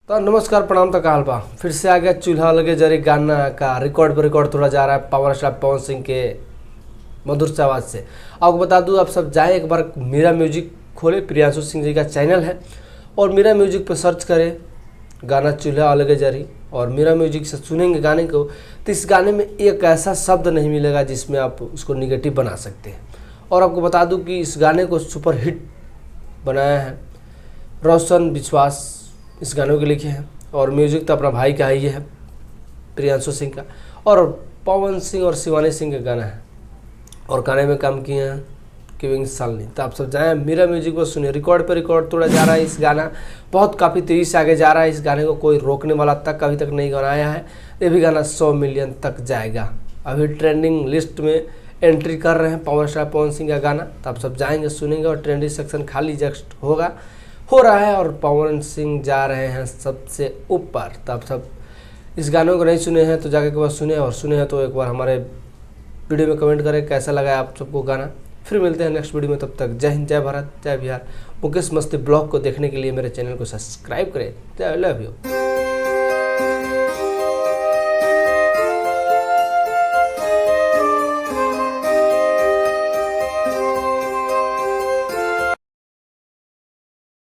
तो नमस्कार प्रणाम तो काल बा फिर से आ गया चूल्हा लगे जरी गाना का रिकॉर्ड पर रिकॉर्ड तोड़ा जा रहा है पावर स्टार पवन सिंह के मधुर से आवाज़ से। आपको बता दूं, आप सब जाएं एक बार मेरा म्यूजिक खोले, प्रियांशु सिंह जी का चैनल है और मेरा म्यूजिक पर सर्च करें गाना चूल्हा अलगे जरी और मेरा म्यूजिक से सुनेंगे गाने को, तो इस गाने में एक ऐसा शब्द नहीं मिलेगा जिसमें आप उसको निगेटिव बना सकते हैं। और आपको बता दूं कि इस गाने को सुपर हिट बनाया है रोशन विश्वास, इस गानों के लिखे हैं और म्यूजिक तो अपना भाई का ही है प्रियांशु सिंह का, और पवन सिंह और शिवानी सिंह का गाना है और गाने में काम किए हैं किविंग सालनी। तो आप सब जाएं मेरा म्यूजिक को सुनिए, रिकॉर्ड पे रिकॉर्ड तोड़ा जा रहा है। इस गाना बहुत काफ़ी तेज़ी से आगे जा रहा है, इस गाने को कोई रोकने वाला तक अभी तक नहीं बनाया है। ये भी गाना 100 मिलियन तक जाएगा, अभी ट्रेंडिंग लिस्ट में एंट्री कर रहे हैं पावर स्टार पवन सिंह का गाना। तो आप सब जाएंगे सुनेंगे और ट्रेंडिंग सेक्शन खाली जस्ट हो रहा है और पवन सिंह जा रहे हैं सबसे ऊपर। तो आप सब इस गानों को नहीं सुने हैं तो जाके एक बार सुने, और सुने हैं तो एक बार हमारे वीडियो में कमेंट करें कैसा लगा आप सबको गाना। फिर मिलते हैं नेक्स्ट वीडियो में, तब तक जय हिंद, जय भारत, जय बिहार। मुकेश मस्ती ब्लॉग को देखने के लिए मेरे चैनल को सब्सक्राइब करें। जय लव यू।